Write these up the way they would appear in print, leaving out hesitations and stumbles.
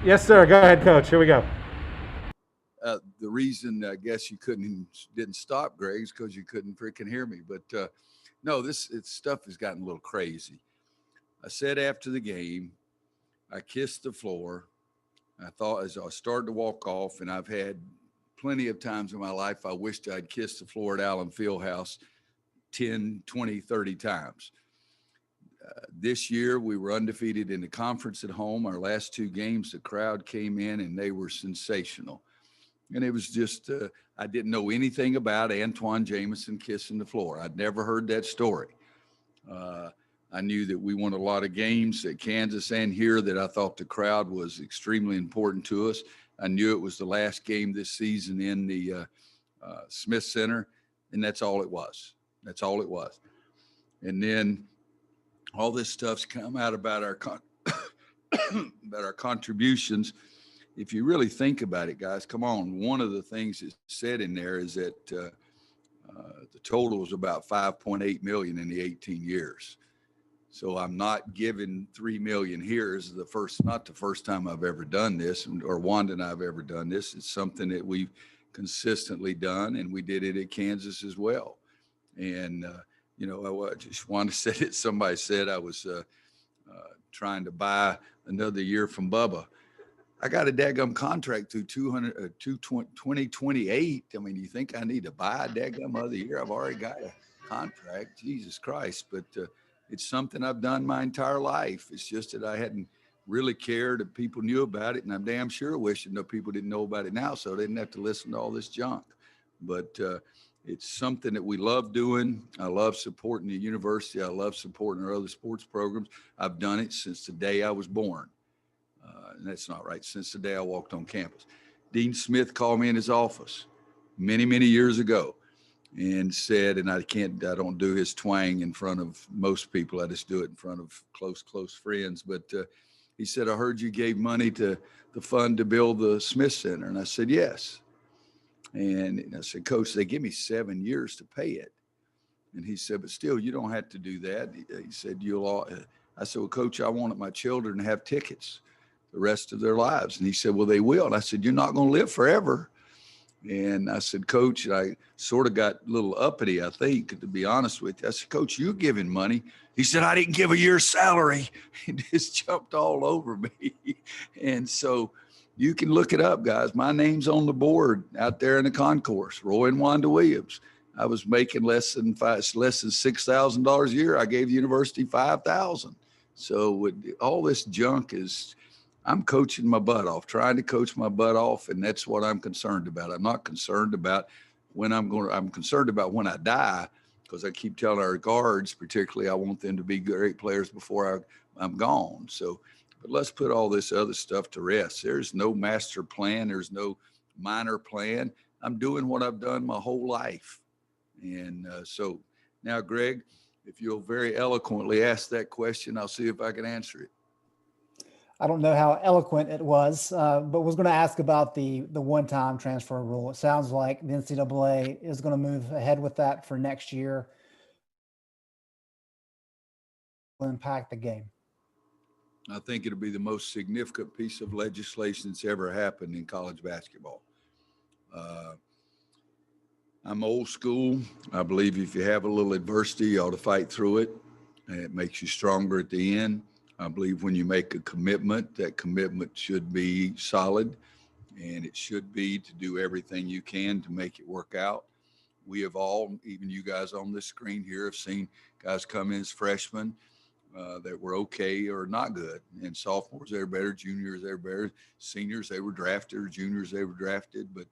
Yes, sir. Go ahead, Coach. Here we go. The reason I guess you didn't stop, Greg, is because you couldn't freaking hear me. But no, stuff has gotten a little crazy. I said after the game, I kissed the floor. I thought as I started to walk off, and I've had plenty of times in my life I wished I'd kissed the floor at Allen Fieldhouse 10, 20, 30 times. This year, we were undefeated in the conference at home. Our last two games, the crowd came in and they were sensational. And it was just, I didn't know anything about Antoine Jameson kissing the floor. I'd never heard that story. I knew that we won a lot of games at Kansas and here that I thought the crowd was extremely important to us. I knew it was the last game this season in the Smith Center, and that's all it was. That's all it was. And then all this stuff's come out about our about our contributions. If you really think about it, guys, come on. One of the things that's said in there is that the total is about 5.8 million in the 18 years. So I'm not giving 3 million here. This is not the first time I've ever done this, or Wanda and I have ever done this. It's something that we've consistently done, and we did it at Kansas as well. And I just want to say that somebody said I was trying to buy another year from Bubba. I got a daggum contract through 2028. I mean, you think I need to buy a daggum other year? I've already got a contract. Jesus Christ. But it's something I've done my entire life. It's just that I hadn't really cared if people knew about it. And I'm damn sure wishing that people didn't know about it now so they didn't have to listen to all this junk. But it's something that we love doing. I love supporting the university. I love supporting our other sports programs. I've done it since the day I was born. And that's not right. Since the day I walked on campus. Dean Smith called me in his office many, many years ago and said, and I don't do his twang in front of most people. I just do it in front of close friends. But he said, I heard you gave money to the fund to build the Smith Center. And I said, yes. And I said, Coach, they give me 7 years to pay it. And he said, but still, you don't have to do that. He said, I said, well, Coach, I wanted my children to have tickets the rest of their lives. And he said, well, they will. And I said, you're not going to live forever. And I said, Coach, and I sort of got a little uppity, I think, to be honest with you. I said, Coach, you're giving money. He said, I didn't give a year's salary. He just jumped all over me. And so you can look it up, guys. My name's on the board out there in the concourse, Roy and Wanda Williams. I was making less than $6,000 a year. I gave the university $5,000. So with all this junk I'm coaching my butt off, trying to coach my butt off, and that's what I'm concerned about. I'm not concerned about I'm concerned about when I die, because I keep telling our guards, particularly, I want them to be great players before I'm gone. So, but let's put all this other stuff to rest. There's no master plan. There's no minor plan. I'm doing what I've done my whole life. And so now, Greg, if you'll very eloquently ask that question, I'll see if I can answer it. I don't know how eloquent it was, but was going to ask about the one-time transfer rule. It sounds like the NCAA is going to move ahead with that for next year. Will impact the game. I think it'll be the most significant piece of legislation that's ever happened in college basketball. I'm old school. I believe if you have a little adversity, you ought to fight through it. And it makes you stronger at the end. I believe when you make a commitment, that commitment should be solid, and it should be to do everything you can to make it work out. We have all, even you guys on this screen here, have seen guys come in as freshmen that were okay or not good. And sophomores, they were better. Juniors, they were better. Seniors, they were drafted. Or juniors, they were drafted. But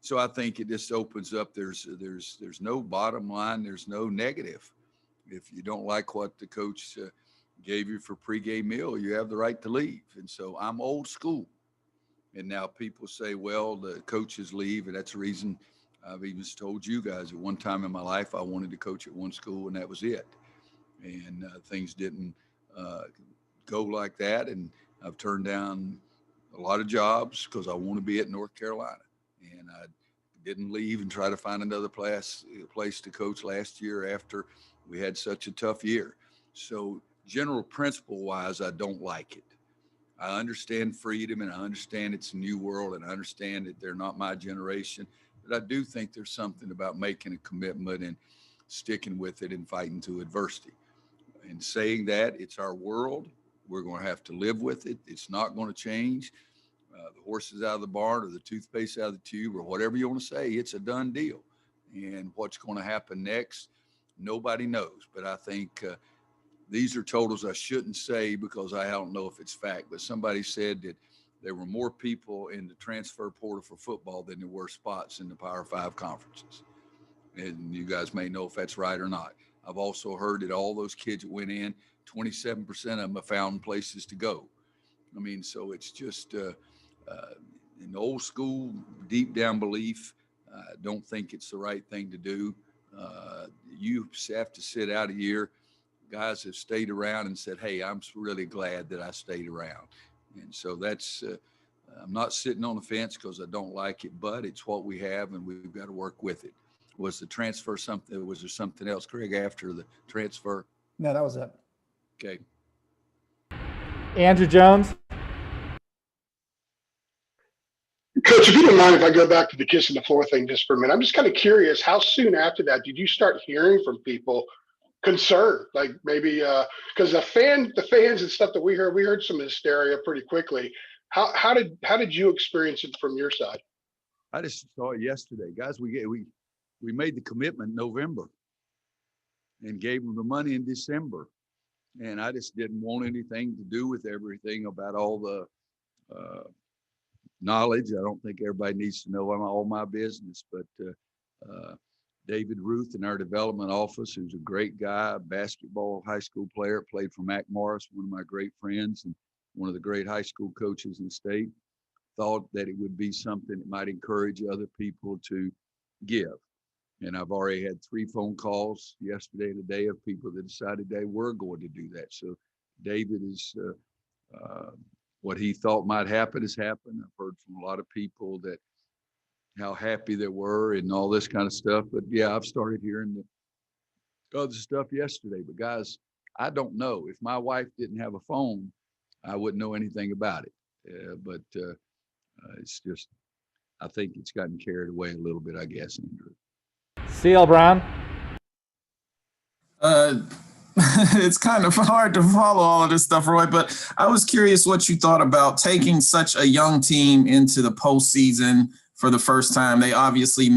so I think it just opens up. There's no bottom line. There's no negative. If you don't like what the coach gave you for pregame meal, you have the right to leave. And so I'm old school. And now people say, well, the coaches leave, and that's the reason I've even told you guys at one time in my life I wanted to coach at one school, and that was it. And things didn't go like that, and I've turned down a lot of jobs because I want to be at North Carolina. And I didn't leave and try to find another place to coach last year after we had such a tough year. So general principle wise, I don't like it. I understand freedom, and I understand it's a new world, and I understand that they're not my generation. But I do think there's something about making a commitment and sticking with it and fighting through adversity. And saying that it's our world, we're going to have to live with it. It's not going to change. The horse is out of the barn or the toothpaste out of the tube or whatever you want to say, it's a done deal. And what's going to happen next, nobody knows. But I think these are totals I shouldn't say because I don't know if it's fact. But somebody said that there were more people in the transfer portal for football than there were spots in the Power Five conferences. And you guys may know if that's right or not. I've also heard that all those kids that went in, 27% of them have found places to go. I mean, so it's just an old school, deep down belief. I don't think it's the right thing to do. You have to sit out a year. Guys have stayed around and said, hey, I'm really glad that I stayed around. And so that's, I'm not sitting on the fence because I don't like it, but it's what we have and we've got to work with it. Was the transfer something? Was there something else, Craig, after the transfer? No, that was it. Okay. Andrew Jones. Coach, if you don't mind if I go back to the kissing the floor thing just for a minute, I'm just kind of curious, how soon after that did you start hearing from people concerned? Like maybe because the fans and stuff that we heard some hysteria pretty quickly. How did you experience it from your side? I just saw it yesterday. Guys, we made the commitment in November and gave them the money in December. And I just didn't want anything to do with everything about all the knowledge. I don't think everybody needs to know all my business, but David Ruth in our development office, who's a great guy, basketball high school player, played for Mac Morris, one of my great friends and one of the great high school coaches in the state, thought that it would be something that might encourage other people to give. And I've already had 3 phone calls yesterday and today of people that decided they were going to do that. So David is, what he thought might happen has happened. I've heard from a lot of people that how happy they were and all this kind of stuff. But yeah, I've started hearing the other stuff yesterday. But guys, I don't know. If my wife didn't have a phone, I wouldn't know anything about it. But it's just, I think it's gotten carried away a little bit, I guess, Andrew. CL Brown. It's kind of hard to follow all of this stuff, Roy, but I was curious what you thought about taking such a young team into the postseason for the first time. They obviously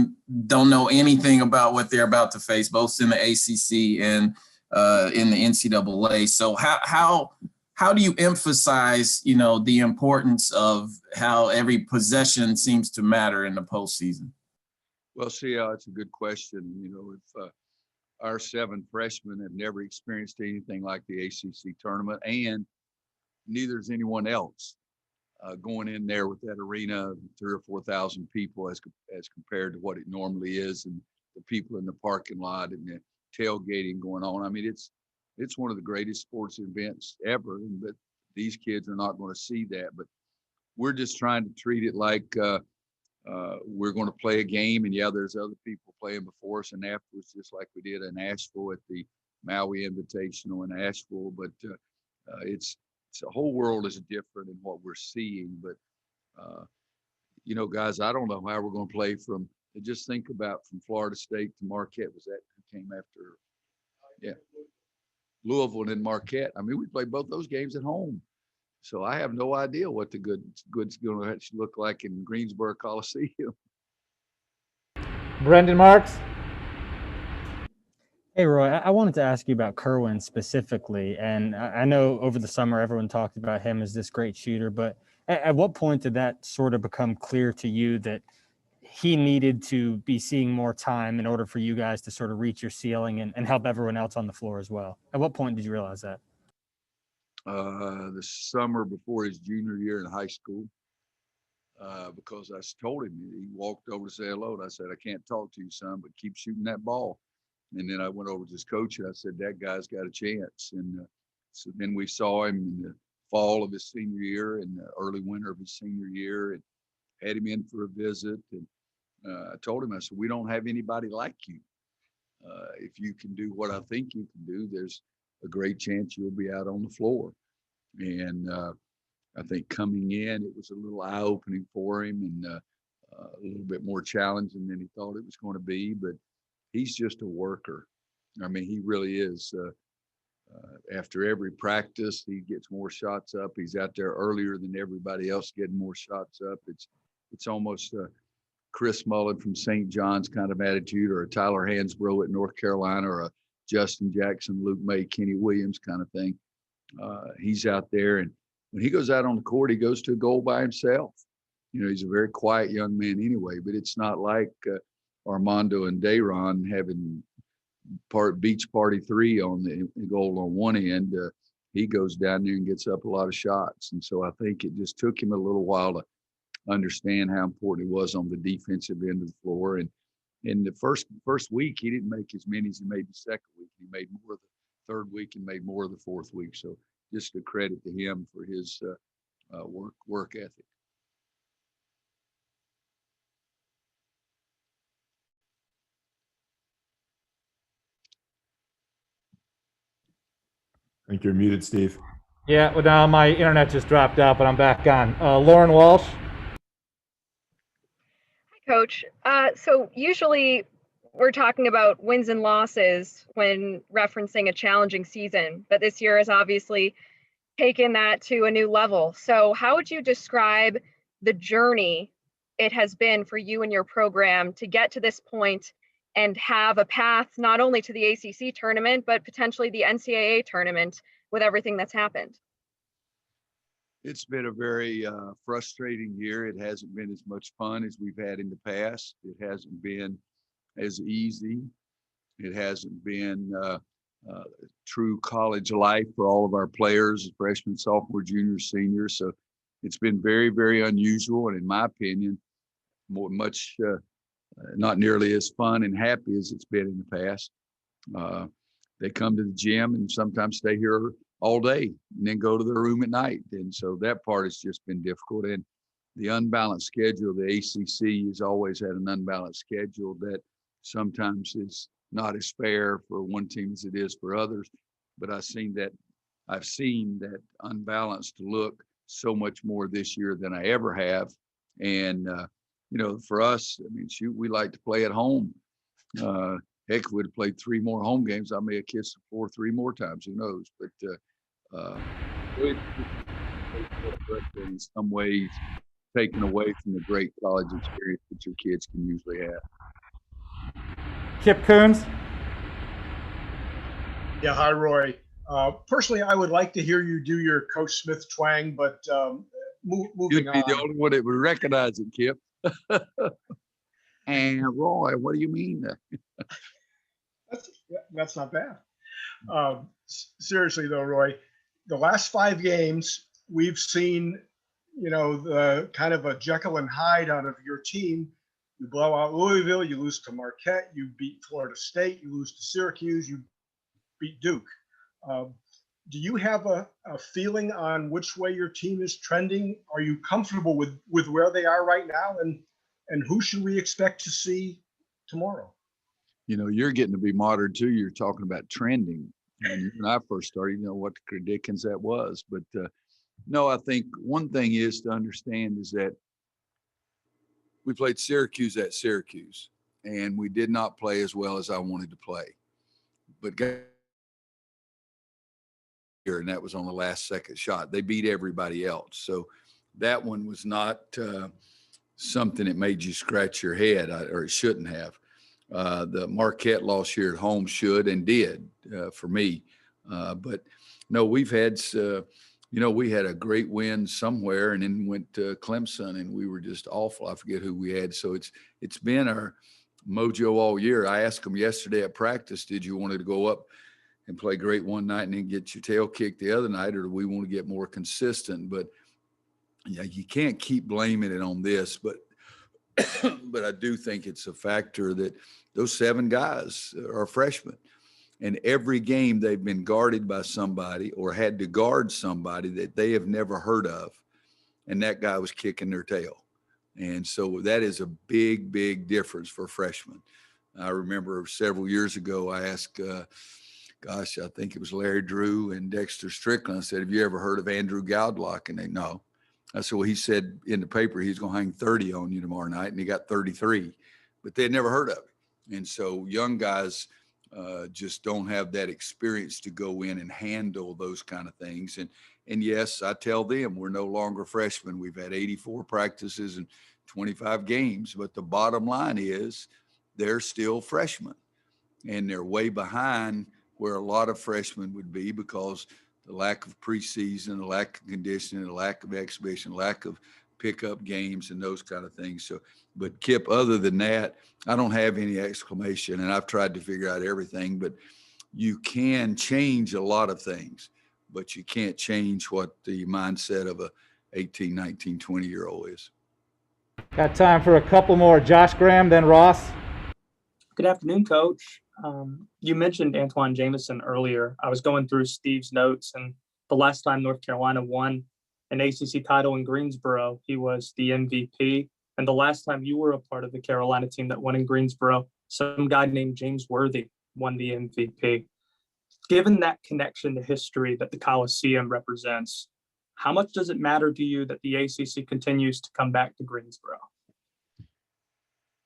don't know anything about what they're about to face, both in the ACC and in the NCAA. So how do you emphasize, the importance of how every possession seems to matter in the postseason? Well, see, it's a good question. If our 7 freshmen have never experienced anything like the ACC tournament, and neither is anyone else going in there with that arena, 3,000 or 4,000 people as compared to what it normally is, and the people in the parking lot and the tailgating going on. I mean, it's one of the greatest sports events ever, but these kids are not going to see that. But we're just trying to treat it like we're going to play a game, and yeah, there's other people playing before us and afterwards, just like we did in Asheville at the Maui Invitational in Asheville. But it's the whole world is different in what we're seeing. But guys, I don't know how we're going to play just think about from Florida State to Marquette. Was that who came after? Yeah, Louisville and then Marquette. I mean, we played both those games at home. So I have no idea what the good's going to look like in Greensboro Coliseum. Brendan Marks. Hey, Roy, I wanted to ask you about Kerwin specifically. And I know over the summer, everyone talked about him as this great shooter, but at what point did that sort of become clear to you that he needed to be seeing more time in order for you guys to sort of reach your ceiling and help everyone else on the floor as well? At what point did you realize that? The summer before his junior year in high school, because I told him, he walked over to say hello, and I said, I can't talk to you, son, but keep shooting that ball. And then I went over to his coach, and I said, that guy's got a chance. And so then we saw him in the fall of his senior year and the early winter of his senior year, and had him in for a visit. And I told him, I said, we don't have anybody like you. If you can do what I think you can do, there's a great chance you'll be out on the floor. And I think coming in, it was a little eye-opening for him and a little bit more challenging than he thought it was going to be. But he's just a worker. I mean, he really is. After every practice, he gets more shots up. He's out there earlier than everybody else, getting more shots up. It's almost a Chris Mullen from St. John's kind of attitude, or a Tyler Hansbrough at North Carolina, or a Justin Jackson, Luke May, Kenny Williams kind of thing. He's out there, and when he goes out on the court, he goes to a goal by himself. You know, he's a very quiet young man anyway, but it's not like Armando and Dayron having beach party 3 on the goal on one end. He goes down there and gets up a lot of shots. And so I think it just took him a little while to understand how important it was on the defensive end of the floor. And in the first week, he didn't make as many as he made the second week. He made more of the third week and made more of the fourth week. So just a credit to him for his work ethic. I think you're muted, Steve. Yeah, well, now my internet just dropped out, but I'm back on. Lauren Walsh. Hi, Coach. So usually we're talking about wins and losses when referencing a challenging season, but this year has obviously taken that to a new level. So how would you describe the journey it has been for you and your program to get to this point and have a path not only to the ACC tournament, but potentially the NCAA tournament with everything that's happened? It's been a very frustrating year. It hasn't been as much fun as we've had in the past. It hasn't been as easy. It hasn't been true college life for all of our players, freshmen, sophomore, juniors, seniors. So it's been very, very unusual. And in my opinion, much not nearly as fun and happy as it's been in the past. They come to the gym and sometimes stay here all day and then go to their room at night. And so that part has just been difficult. And the unbalanced schedule, the ACC has always had an unbalanced schedule that sometimes is not as fair for one team as it is for others. But I've seen that unbalanced look so much more this year than I ever have. And, you know, for us, I mean, shoot, we like to play at home. Heck, if we'd have played 3 more home games, I may have kissed the floor 3 more times, who knows? But in some ways, taken away from the great college experience that your kids can usually have. Kip Coons. Yeah, hi, Roy. Personally, I would like to hear you do your Coach Smith twang, but moving You'd be on. the only one that would recognize it, Kip. And Roy, what do you mean? That's not bad. Seriously though, Roy, the last 5 games we've seen, you know, the kind of a Jekyll and Hyde out of your team. You blow out Louisville, you lose to Marquette, you beat Florida State, you lose to Syracuse, you beat Duke. Do you have a feeling on which way your team is trending? Are you comfortable with where they are right now? And who should we expect to see tomorrow? You know, you're getting to be modern too. You're talking about trending. And when I first started, you know what the Dickens that was. But no, I think one thing is to understand is that we played Syracuse at Syracuse, and we did not play as well as I wanted to play. But here, and that was on the last second shot. They beat everybody else. So that one was not something that made you scratch your head, or it shouldn't have. The Marquette loss here at home should and did for me. But no, we've had, you know, we had a great win somewhere and then went to Clemson and we were just awful. I forget who we had. So it's been our mojo all year. I asked them yesterday at practice, did you want to go up and play great one night and then get your tail kicked the other night, or do we want to get more consistent? But yeah, you can't keep blaming it on this, but I do think it's a factor that those 7 guys are freshmen, and every game they've been guarded by somebody or had to guard somebody that they have never heard of, and that guy was kicking their tail. And so that is a big, big difference for freshmen. I remember several years ago, I asked, I think it was Larry Drew and Dexter Strickland. I said, have you ever heard of Andrew Goudlock? And they, no. I said, well, he said in the paper he's going to hang 30 on you tomorrow night, and he got 33, but they had never heard of it. And so young guys just don't have that experience to go in and handle those kind of things. And yes, I tell them we're no longer freshmen. We've had 84 practices and 25 games, but the bottom line is they're still freshmen, and they're way behind where a lot of freshmen would be because the lack of preseason, the lack of conditioning, the lack of exhibition, lack of pickup games and those kind of things. So, but Kip, other than that, I don't have any exclamation, and I've tried to figure out everything, but you can change a lot of things, but you can't change what the mindset of a 18, 19, 20-year-old is. Got time for a couple more. Josh Graham, then Ross. Good afternoon, Coach. You mentioned Antoine Jameson earlier. I was going through Steve's notes, and the last time North Carolina won an ACC title in Greensboro, he was the MVP. And the last time you were a part of the Carolina team that won in Greensboro, some guy named James Worthy won the MVP. Given that connection to history that the Coliseum represents, how much does it matter to you that the ACC continues to come back to Greensboro?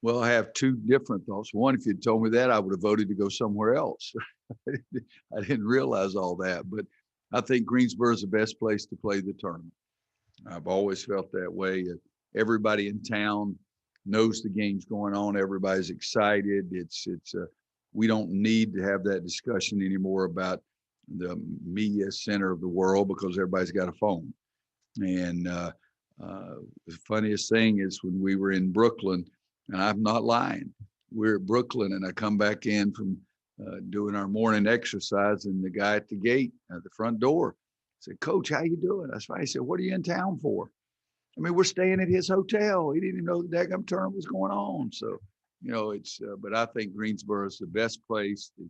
Well, I have two different thoughts. One, if you'd told me that, I would have voted to go somewhere else. I didn't realize all that, but I think Greensboro is the best place to play the tournament. I've always felt that way. Everybody in town knows the game's going on. Everybody's excited. We don't need to have that discussion anymore about the media center of the world because everybody's got a phone. And the funniest thing is when we were in Brooklyn, and I'm not lying, we're at Brooklyn and I come back in from doing our morning exercise, and the guy at the gate at the front door said, "Coach, how you doing?" That's why he said, "What are you in town for?" I mean, we're staying at his hotel. He didn't even know the daggum tournament was going on. So, but I think Greensboro is the best place. The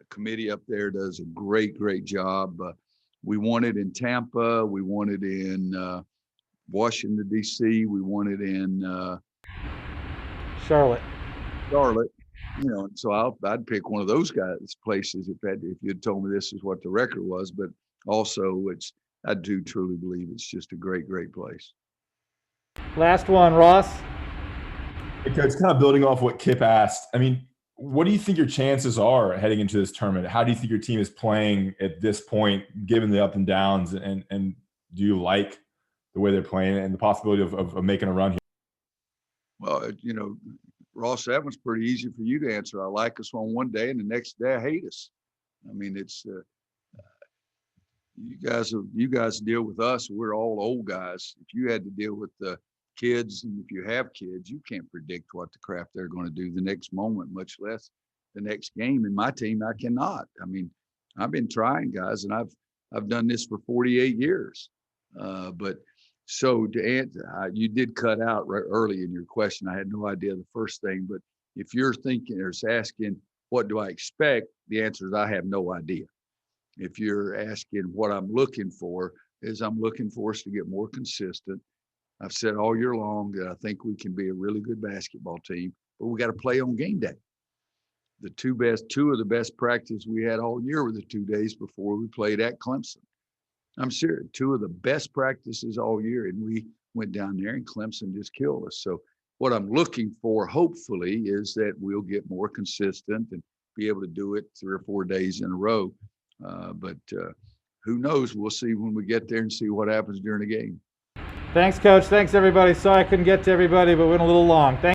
committee up there does a great, great job. We won it in Tampa. We won it in Washington, D.C. We won it in Charlotte. So I'd pick one of those guys' places if you'd told me this is what the record was. But also, I do truly believe it's just a great, great place. Last one, Ross. Hey, Coach, kind of building off what Kip asked. I mean, what do you think your chances are heading into this tournament? How do you think your team is playing at this point, given the up and downs? And do you like the way they're playing and the possibility of making a run here? Well, Ross, that one's pretty easy for you to answer. I like us on one day, and the next day I hate us. I mean, it's you guys deal with us. We're all old guys. If you had to deal with the kids, and if you have kids, you can't predict what the crap they're going to do the next moment, much less the next game. In my team, I cannot. I mean, I've been trying, guys, and I've done this for 48 years. But so to answer, you did cut out right early in your question. I had no idea the first thing, but if you're thinking or asking, what do I expect? The answer is I have no idea. If you're asking what I'm looking for, I'm looking for us to get more consistent. I've said all year long that I think we can be a really good basketball team, but we got to play on game day. The two of the best practices we had all year were the 2 days before we played at Clemson. I'm serious, two of the best practices all year, and we went down there and Clemson just killed us. So what I'm looking for, hopefully, is that we'll get more consistent and be able to do it 3 or 4 days in a row. But who knows? We'll see when we get there and see what happens during the game. Thanks, Coach. Thanks, everybody. Sorry I couldn't get to everybody, but we went a little long. Thanks.